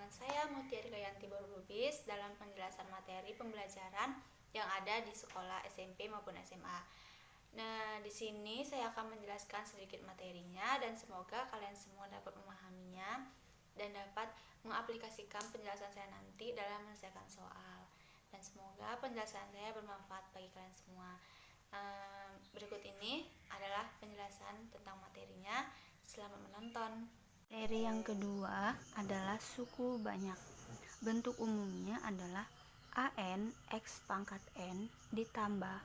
Saya Mutiara Gayanti Lubis dalam penjelasan materi pembelajaran yang ada di sekolah SMP maupun SMA. Nah, di sini saya akan menjelaskan sedikit materinya dan semoga kalian semua dapat memahaminya dan dapat mengaplikasikan penjelasan saya nanti dalam menyelesaikan soal. Dan semoga penjelasan saya bermanfaat bagi kalian semua. Berikut ini adalah penjelasan tentang materinya. Selamat menonton. Materi yang kedua adalah suku banyak. Bentuk umumnya adalah AN X pangkat N ditambah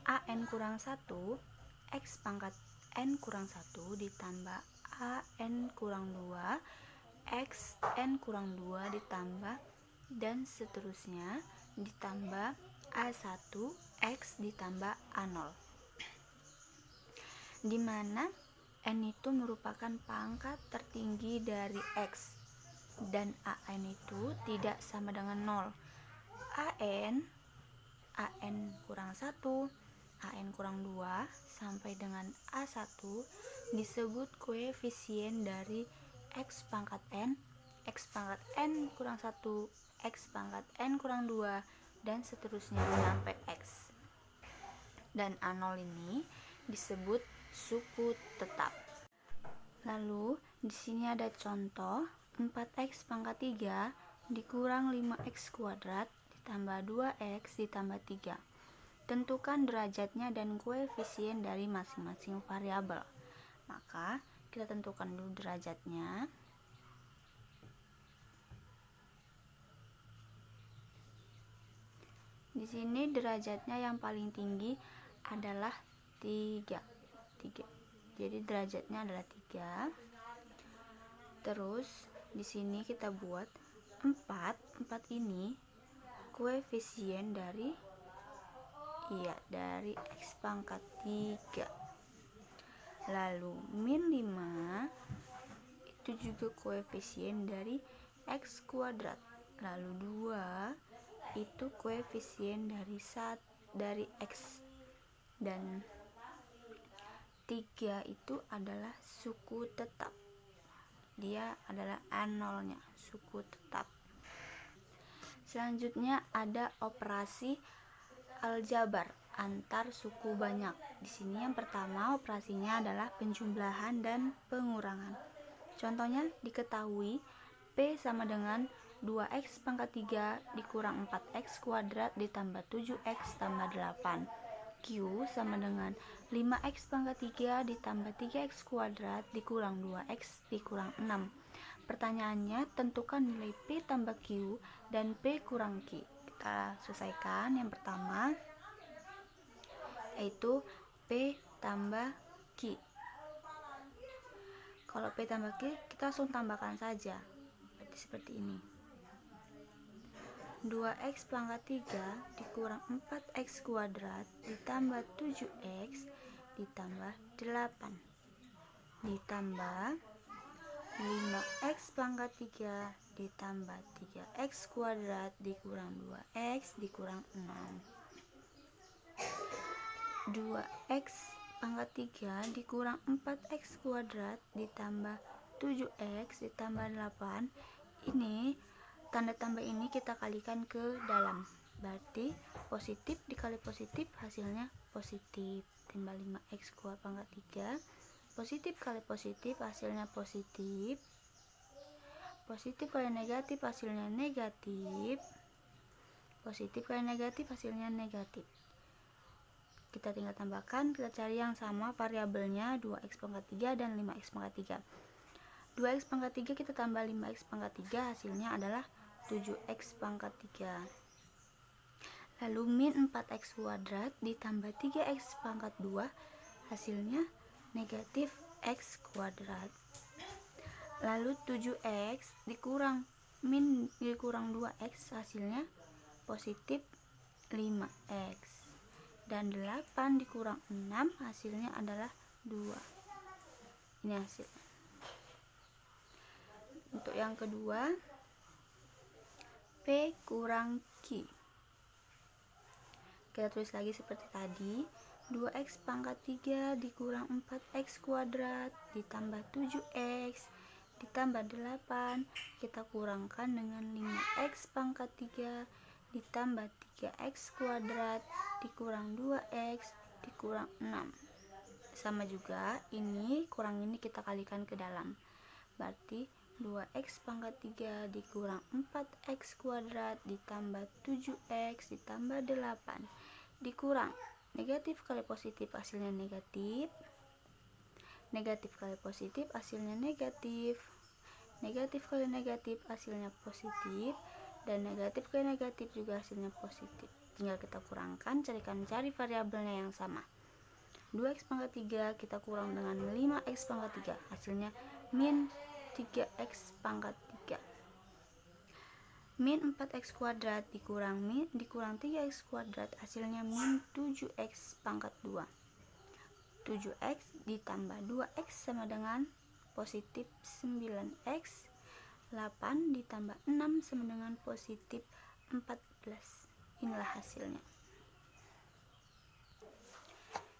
AN kurang 1 X pangkat N kurang 1 ditambah AN kurang 2 X N kurang 2 ditambah dan seterusnya ditambah A1 X ditambah A0, di mana N itu merupakan pangkat tertinggi dari X dan AN itu tidak sama dengan 0. AN kurang 1, AN kurang 2 sampai dengan A1 disebut koefisien dari X pangkat N, X pangkat N kurang 1, X pangkat N kurang 2 dan seterusnya sampai X. Dan A0 ini disebut suku tetap. Lalu di sini ada contoh 4x pangkat 3 dikurang 5x kuadrat ditambah 2x ditambah 3. Tentukan derajatnya dan koefisien dari masing-masing variabel. Maka kita tentukan dulu derajatnya. Di sini derajatnya yang paling tinggi adalah 3. Jadi derajatnya adalah 3. Terus di sini kita buat 4 ini koefisien dari X pangkat 3. Lalu min 5 itu juga koefisien dari X kuadrat. Lalu 2 itu koefisien dari X, dan 3 itu adalah suku tetap. Dia adalah A0 nya, suku tetap. Selanjutnya ada operasi aljabar antar suku banyak. Di sini yang pertama operasinya adalah penjumlahan dan pengurangan. Contohnya diketahui P sama dengan 2x pangkat 3 dikurang 4x kuadrat ditambah 7x tambah 8. Q sama dengan 5x pangkat 3 ditambah 3x kuadrat dikurang 2x dikurang 6. Pertanyaannya, tentukan nilai P tambah Q dan P kurang Q. Kita selesaikan. Yang pertama yaitu P tambah Q. Kalau P tambah Q, kita langsung tambahkan saja. Berarti seperti ini. 2x pangkat 3 dikurang 4x kuadrat ditambah 7x ditambah 8 ditambah 5x pangkat 3 ditambah 3x kuadrat dikurang 2x dikurang 6. 2x pangkat 3 dikurang 4x kuadrat ditambah 7x ditambah 8. Ini tanda tambah ini kita kalikan ke dalam. Berarti positif dikali positif hasilnya positif. Tambah 5x kuadrat pangkat 3. Positif kali positif hasilnya positif. Positif kali negatif hasilnya negatif. Positif kali negatif hasilnya negatif. Kita tinggal tambahkan, kita cari yang sama variabelnya 2x pangkat 3 dan 5x pangkat 3. 2x pangkat 3 kita tambah 5x pangkat 3 hasilnya adalah 7x pangkat 3. Lalu min 4x kuadrat ditambah 3x pangkat 2 hasilnya negatif x kuadrat. Lalu 7x dikurang 2x hasilnya positif 5x. Dan 8 dikurang 6 hasilnya adalah 2. Ini hasil. Untuk yang kedua, P kurang Q. Kita tulis lagi seperti tadi. 2x pangkat 3 dikurang 4x kuadrat ditambah 7x ditambah 8, kita kurangkan dengan 5x pangkat 3 ditambah 3x kuadrat dikurang 2x dikurang 6. Sama juga, ini kurang ini kita kalikan ke dalam. Berarti 2x pangkat 3 dikurang 4x kuadrat ditambah 7x ditambah 8 dikurang negatif kali positif hasilnya negatif, negatif kali positif hasilnya negatif, negatif kali negatif hasilnya positif, dan negatif kali negatif juga hasilnya positif. Tinggal kita kurangkan, cari variabelnya yang sama. 2x pangkat 3 kita kurang dengan 5x pangkat 3 hasilnya min 3x pangkat 3. Min 4x kuadrat dikurang 3x kuadrat hasilnya min 7x pangkat 2. 7x ditambah 2x sama dengan positif 9x. 8 ditambah 6 sama dengan positif 14. Inilah hasilnya.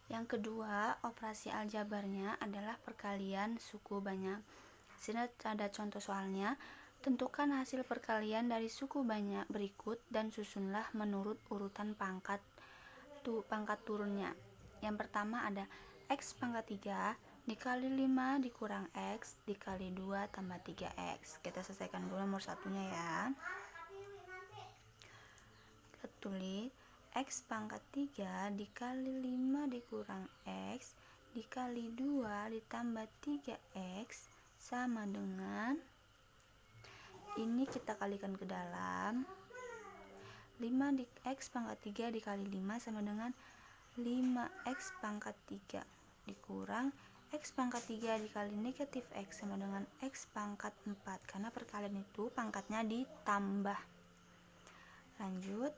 Yang kedua, operasi aljabarnya adalah perkalian suku banyak. Sini ada contoh soalnya. Tentukan hasil perkalian dari suku banyak berikut dan susunlah menurut urutan pangkat turunnya. Yang pertama ada x pangkat 3 dikali 5 dikurang x dikali 2 tambah 3x. Kita selesaikan dulu nomor satunya ya. Kita tulis x pangkat 3 dikali 5 dikurang x dikali 2 ditambah 3x sama dengan, ini kita kalikan ke dalam, 5 x pangkat 3 dikali 5 sama dengan 5x pangkat 3 dikurang x pangkat 3 dikali negatif x sama dengan x pangkat 4, karena perkalian itu pangkatnya ditambah. Lanjut,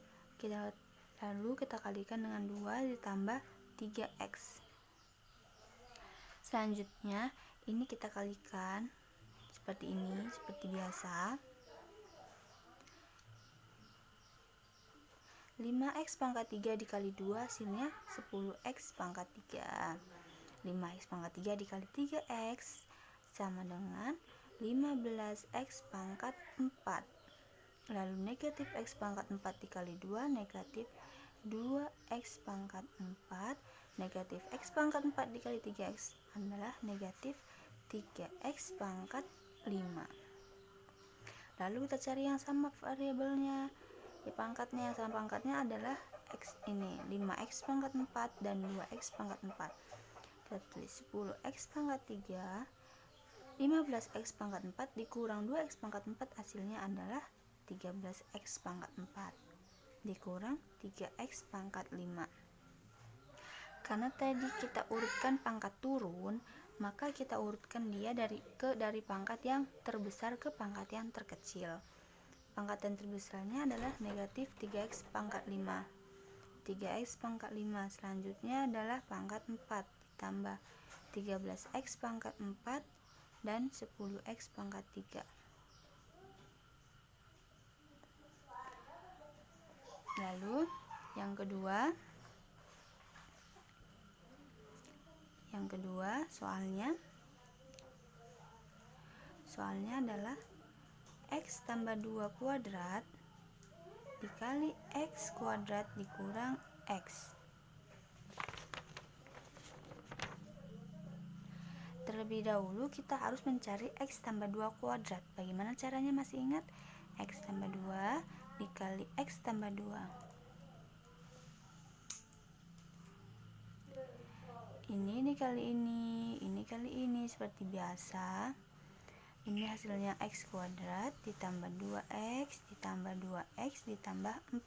lalu kita kalikan dengan 2 ditambah 3x. Selanjutnya ini kita kalikan seperti ini, seperti biasa. 5x pangkat 3 dikali 2 hasilnya 10x pangkat 3. 5x pangkat 3 dikali 3x sama dengan 15x pangkat 4. Lalu negatif x pangkat 4 dikali 2 negatif 2x pangkat 4, negatif x pangkat 4 dikali 3x adalah negatif 3x pangkat 5. Lalu kita cari yang sama variabelnya. Di pangkatnya, yang sama pangkatnya adalah x ini, 5x pangkat 4 dan 2x pangkat 4. Kita tulis 10x pangkat 3, 15x pangkat 4 dikurang 2x pangkat 4 hasilnya adalah 13x pangkat 4 dikurang 3x pangkat 5. Karena tadi kita urutkan pangkat turun, maka kita urutkan dia dari pangkat yang terbesar ke pangkat yang terkecil. Pangkat yang terbesarnya adalah negatif 3x pangkat 5. 3x pangkat 5 selanjutnya adalah pangkat 4 ditambah 13x pangkat 4 dan 10x pangkat 3. Lalu yang kedua soalnya adalah x tambah 2 kuadrat dikali x kuadrat dikurang x. Terlebih dahulu kita harus mencari x tambah 2 kuadrat. Bagaimana caranya, masih ingat? X tambah 2 dikali x tambah 2. Ini dikali ini kali ini seperti biasa. Ini hasilnya x kuadrat ditambah 2x ditambah 2x ditambah 4.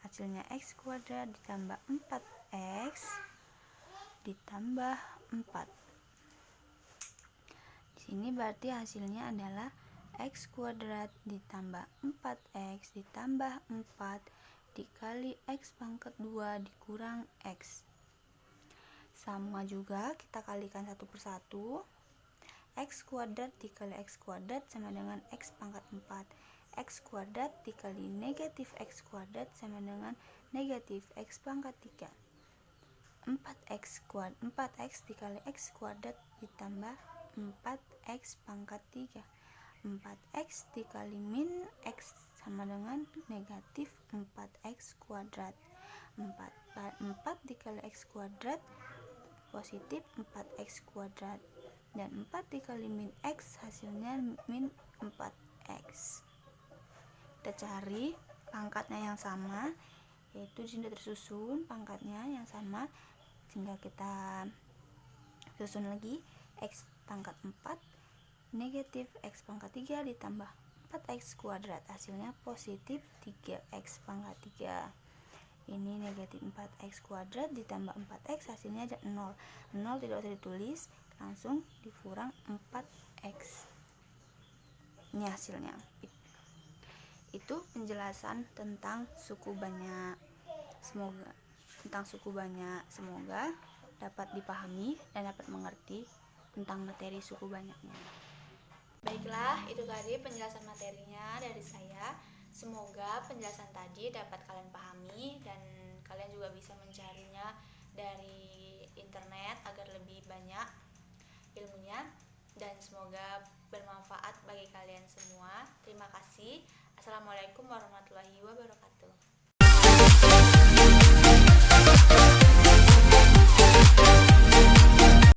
Hasilnya x kuadrat ditambah 4x ditambah 4. Di sini berarti hasilnya adalah x kuadrat ditambah 4x ditambah 4 dikali x pangkat 2 dikurang x. Sama juga kita kalikan satu persatu. X kuadrat dikali x kuadrat sama dengan x pangkat 4. X kuadrat dikali negatif x kuadrat sama dengan negatif x pangkat 3. 4x dikali x kuadrat ditambah 4 X pangkat 3. 4X dikali min X sama dengan negatif 4X kuadrat. 4 dikali X kuadrat positif 4X kuadrat. Dan 4 dikali min X hasilnya min 4X. Kita cari pangkatnya yang sama, yaitu di sini tersusun pangkatnya yang sama, sehingga kita susun lagi X pangkat 4 negatif X pangkat 3 ditambah 4X kuadrat, hasilnya positif 3X pangkat 3. Ini negatif 4X kuadrat ditambah 4X, hasilnya ada 0. 0 tidak usah ditulis, langsung dikurang 4X. Ini hasilnya. Itu penjelasan tentang suku banyak. Semoga dapat dipahami dan dapat mengerti tentang materi suku banyaknya. Baiklah, itu tadi penjelasan materinya dari saya. Semoga penjelasan tadi dapat kalian pahami dan kalian juga bisa mencarinya dari internet agar lebih banyak ilmunya, dan semoga bermanfaat bagi kalian semua. Terima kasih. Assalamualaikum warahmatullahi wabarakatuh.